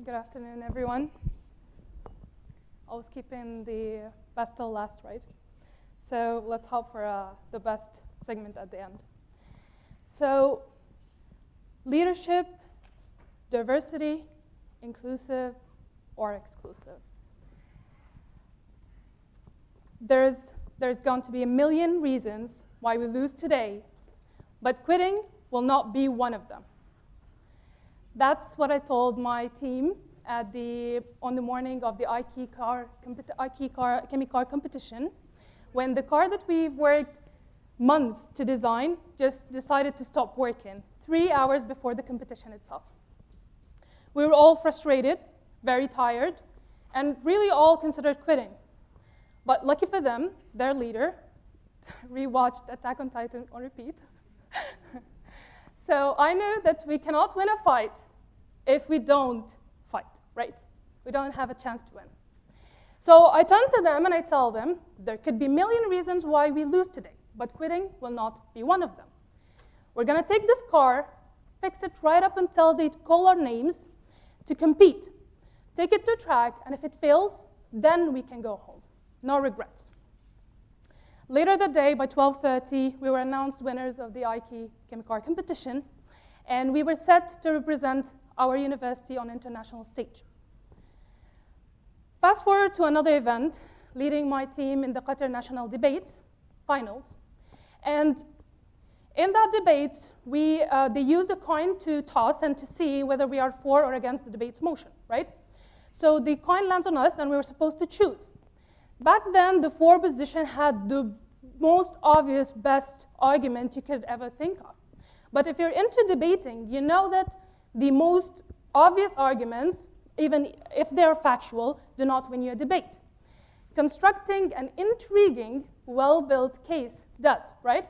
Good afternoon, everyone. Always keeping the best till last, right? So let's hope for the best segment at the end. So leadership, diversity, inclusive, or exclusive. There's going to be a million reasons why we lose today, but quitting will not be one of them. That's what I told my team on the morning of the chemical competition, when the car that we worked months to design just decided to stop working 3 hours before the competition itself. We were all frustrated, very tired, and really all considered quitting. But lucky for them, their leader rewatched Attack on Titan on repeat. So I knew that we cannot win a fight if we don't fight, right? We don't have a chance to win. So I turn to them and I tell them, there could be a million reasons why we lose today, but quitting will not be one of them. We're going to take this car, fix it right up until they call our names to compete. Take it to track, and if it fails, then we can go home. No regrets. Later that day, by 12:30, we were announced winners of the IKE chemical competition, and we were set to represent our university on international stage. Fast forward to another event, leading my team in the Qatar National Debates, finals. And in that debate, they used a coin to toss and to see whether we are for or against the debate's motion, right? So the coin lands on us, and we were supposed to choose. Back then, the for position had the most obvious, best argument you could ever think of. But if you're into debating, you know that the most obvious arguments, even if they're factual, do not win you a debate. Constructing an intriguing, well-built case does, right?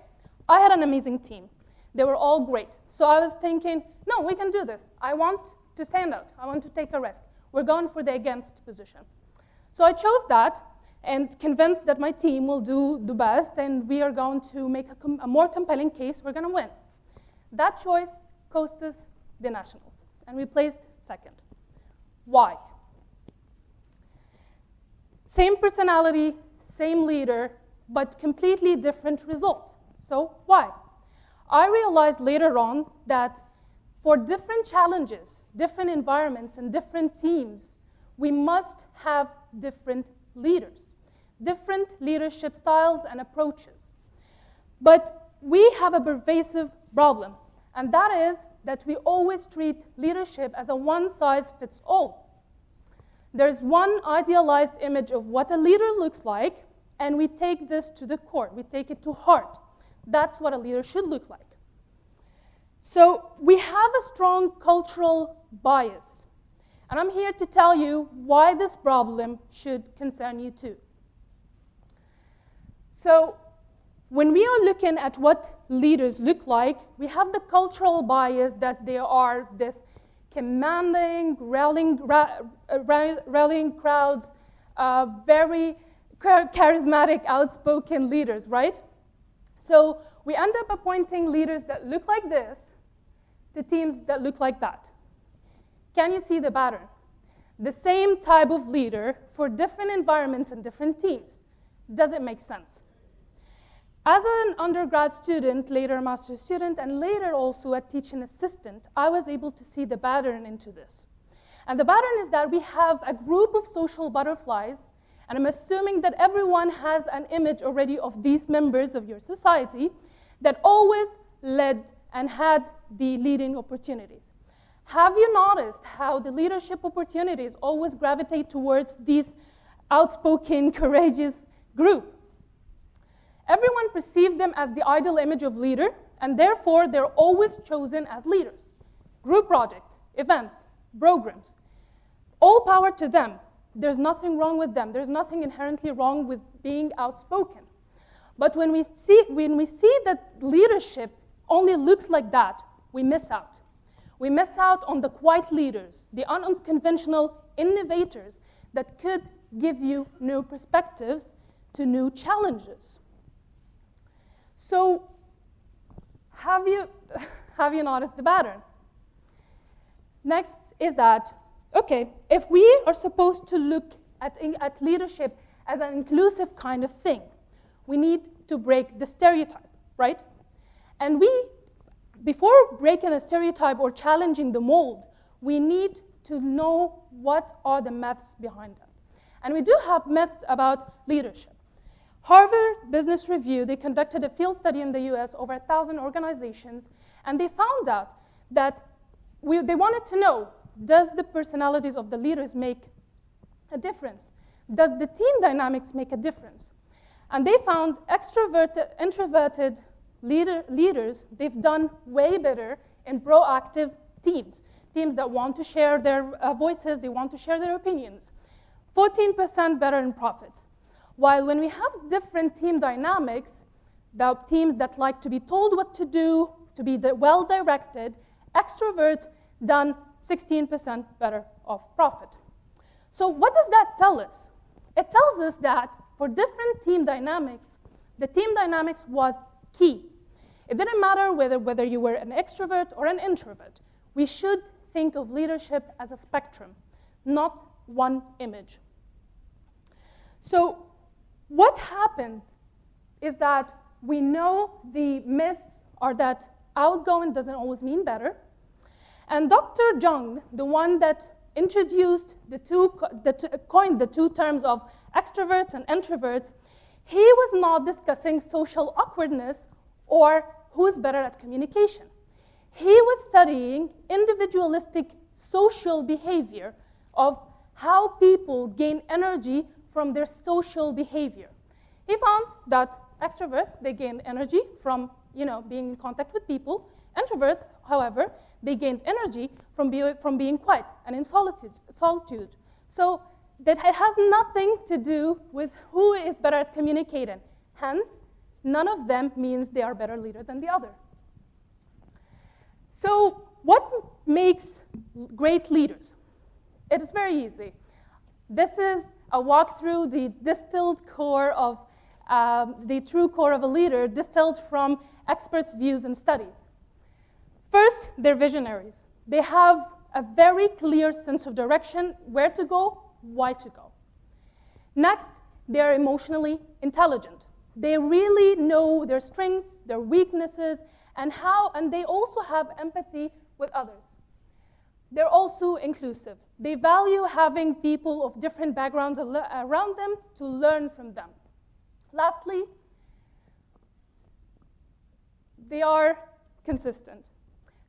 I had an amazing team. They were all great. So I was thinking, no, we can do this. I want to stand out. I want to take a risk. We're going for the against position. So I chose that, and convinced that my team will do the best, and we are going to make a more compelling case, we're going to win. That choice cost us the nationals, and we placed second. Why? Same personality, same leader, but completely different results. So why? I realized later on that for different challenges, different environments, and different teams, we must have different leaders. Different leadership styles and approaches. But we have a pervasive problem, and that is that we always treat leadership as a one-size-fits-all. There's one idealized image of what a leader looks like, and we take this to the core. We take it to heart. That's what a leader should look like. So we have a strong cultural bias, and I'm here to tell you why this problem should concern you too. So when we are looking at what leaders look like, we have the cultural bias that they are this commanding, rallying crowds, very charismatic, outspoken leaders, right? So we end up appointing leaders that look like this to teams that look like that. Can you see the pattern? The same type of leader for different environments and different teams. Does it make sense? As an undergrad student, later a master's student, and later also a teaching assistant, I was able to see the pattern into this. And the pattern is that we have a group of social butterflies, and I'm assuming that everyone has an image already of these members of your society that always led and had the leading opportunities. Have you noticed how the leadership opportunities always gravitate towards these outspoken, courageous group? Everyone perceived them as the ideal image of leader, and therefore they're always chosen as leaders. Group projects, events, programs, all power to them. There's nothing wrong with them. There's nothing inherently wrong with being outspoken. But when we see that leadership only looks like that, we miss out. We miss out on the quiet leaders, the unconventional innovators that could give you new perspectives to new challenges. So, have you noticed the pattern? Next is that okay, if we are supposed to look at leadership as an inclusive kind of thing, we need to break the stereotype, right? And before breaking the stereotype or challenging the mold, we need to know what are the myths behind them. And we do have myths about leadership. Harvard Business Review, they conducted a field study in the US, over 1,000 organizations, and they found out that they wanted to know, does the personalities of the leaders make a difference? Does the team dynamics make a difference? And they found extroverted, introverted leaders, they've done way better in proactive teams that want to share their voices, they want to share their opinions. 14% better in profits. While when we have different team dynamics, the teams that like to be told what to do, to be well-directed, extroverts done 16% better of profit. So what does that tell us? It tells us that for different team dynamics, the team dynamics was key. It didn't matter whether you were an extrovert or an introvert. We should think of leadership as a spectrum, not one image. So what happens is that we know the myths are that outgoing doesn't always mean better. And Dr. Jung, the one that introduced coined the two terms of extroverts and introverts, he was not discussing social awkwardness or who's better at communication. He was studying individualistic social behavior of how people gain energy from their social behavior. He found that extroverts, they gain energy from being in contact with people. Introverts, however, they gained energy from being quiet and in solitude. So that it has nothing to do with who is better at communicating. Hence, none of them means they are better leader than the other. So what makes great leaders? It is very easy. This is a walk through the distilled core of the true core of a leader, distilled from experts' views and studies. First, they're visionaries. They have a very clear sense of direction, where to go, why to go. Next, they're emotionally intelligent. They really know their strengths, their weaknesses, and they also have empathy with others. They're also inclusive. They value having people of different backgrounds around them to learn from them. Lastly, they are consistent.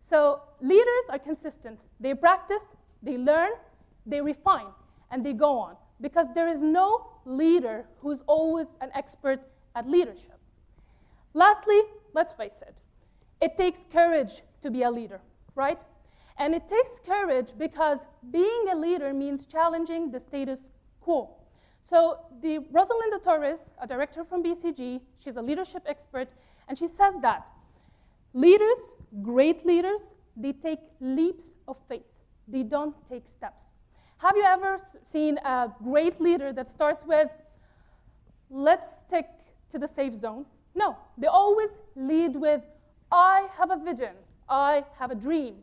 So leaders are consistent. They practice, they learn, they refine, and they go on. Because there is no leader who's always an expert at leadership. Lastly, let's face it. It takes courage to be a leader, right? And it takes courage because being a leader means challenging the status quo. So the Rosalinda Torres, a director from BCG, she's a leadership expert, and she says that leaders, great leaders, they take leaps of faith. They don't take steps. Have you ever seen a great leader that starts with, let's stick to the safe zone? No, they always lead with, I have a vision, I have a dream,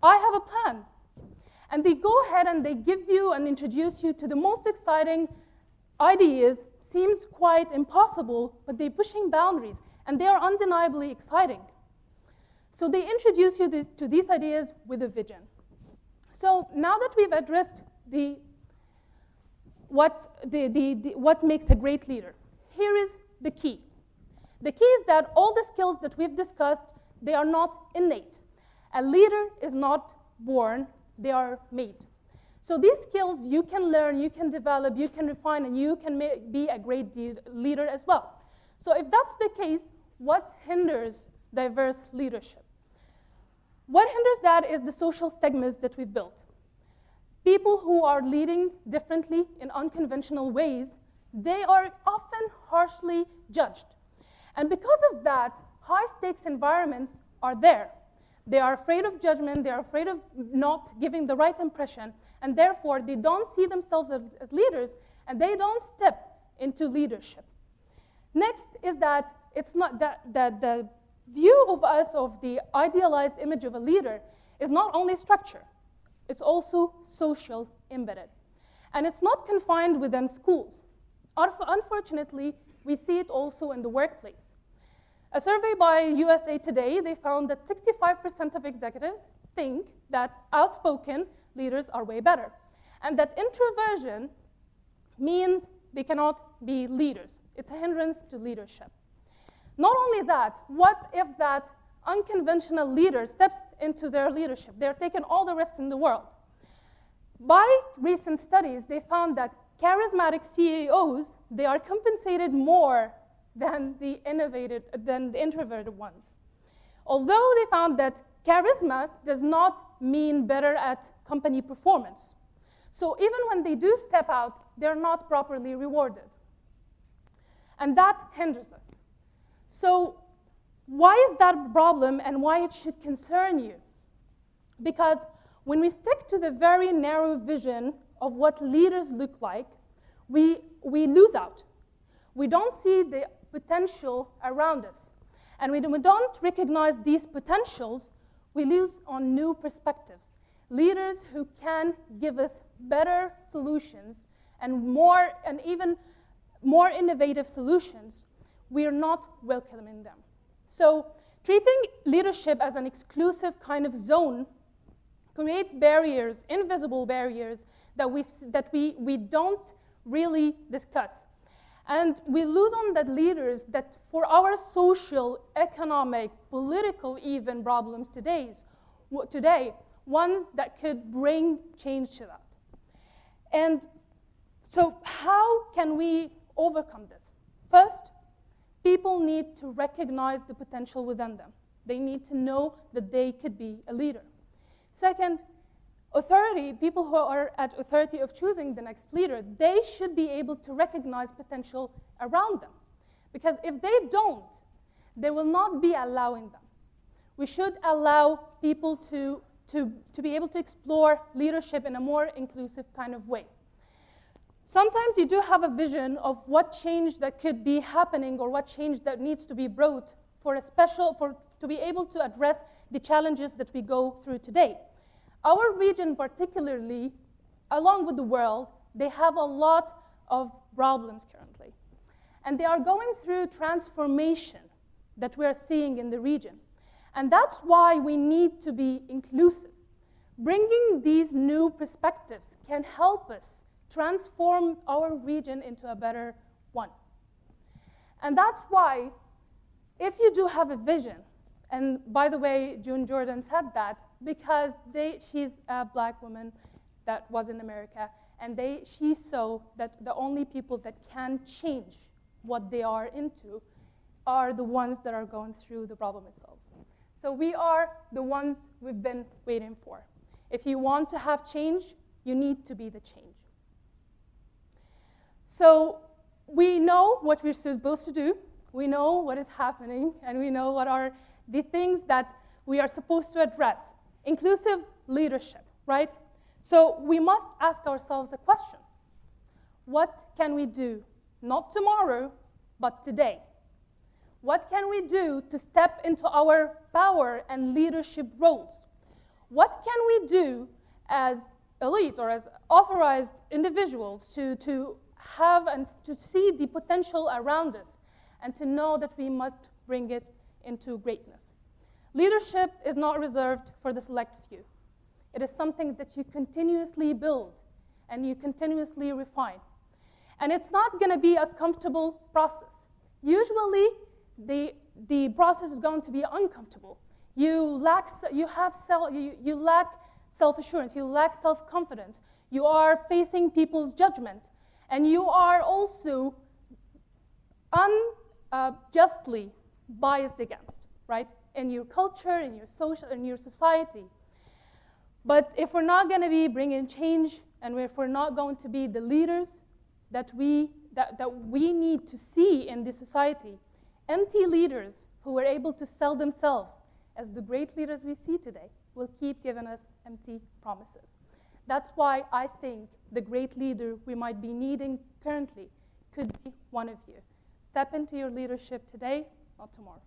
I have a plan. And they go ahead and they give you and introduce you to the most exciting ideas. Seems quite impossible, but they're pushing boundaries, and they are undeniably exciting. So they introduce you to these ideas with a vision. So now that we've addressed what makes a great leader, here is the key. The key is that all the skills that we've discussed, they are not innate. A leader is not born, they are made. So these skills you can learn, you can develop, you can refine, and you can be a great leader as well. So if that's the case, what hinders diverse leadership? What hinders that is the social stigmas that we've built. People who are leading differently in unconventional ways, they are often harshly judged. And because of that, high-stakes environments are there. They are afraid of judgment, they are afraid of not giving the right impression, and therefore they don't see themselves as leaders, and they don't step into leadership. Next is that it's not that the view of us of the idealized image of a leader is not only structure. It's also social embedded. And it's not confined within schools. Unfortunately, we see it also in the workplace. A survey by USA Today, they found that 65% of executives think that outspoken leaders are way better, and that introversion means they cannot be leaders. It's a hindrance to leadership. Not only that, what if that unconventional leader steps into their leadership? They're taking all the risks in the world. By recent studies, they found that charismatic CEOs, they are compensated more than the introverted ones. Although they found that charisma does not mean better at company performance. So even when they do step out, they're not properly rewarded. And that hinders us. So why is that a problem and why it should concern you? Because when we stick to the very narrow vision of what leaders look like, we lose out. We don't see the potential around us. And when we don't recognize these potentials, we lose on new perspectives. Leaders who can give us better solutions and even more innovative solutions, we are not welcoming them. So treating leadership as an exclusive kind of zone creates barriers, invisible barriers, that we don't really discuss. And we lose on that leaders that for our social, economic, political even problems today, ones that could bring change to that. And so how can we overcome this? First, people need to recognize the potential within them. They need to know that they could be a leader. Second, authority, people who are at authority of choosing the next leader, they should be able to recognize potential around them. Because if they don't, they will not be allowing them. We should allow people to be able to explore leadership in a more inclusive kind of way. Sometimes you do have a vision of what change that could be happening or what change that needs to be brought to be able to address the challenges that we go through today. Our region particularly, along with the world, they have a lot of problems currently. And they are going through transformation that we are seeing in the region. And that's why we need to be inclusive. Bringing these new perspectives can help us transform our region into a better one. And that's why, if you do have a vision, and by the way, June Jordan said that because she's a black woman that was in America, and she saw that the only people that can change what they are into are the ones that are going through the problem itself. So we are the ones we've been waiting for. If you want to have change, you need to be the change. So we know what we're supposed to do, we know what is happening, and we know what are the things that we are supposed to address. Inclusive leadership, right? So we must ask ourselves a question. What can we do, not tomorrow, but today? What can we do to step into our power and leadership roles? What can we do as elites or as authorized individuals to have and to see the potential around us and to know that we must bring it into greatness? Leadership is not reserved for the select few. It is something that you continuously build and you continuously refine. And it's not going to be a comfortable process. Usually, the process is going to be uncomfortable. You lack self-assurance, you lack self-confidence, you are facing people's judgment, and you are also unjustly biased against, right? In your culture, in your social, in your society. But if we're not going to be bringing change, and if we're not going to be the leaders that we need to see in this society, empty leaders who are able to sell themselves as the great leaders we see today will keep giving us empty promises. That's why I think the great leader we might be needing currently could be one of you. Step into your leadership today, not tomorrow.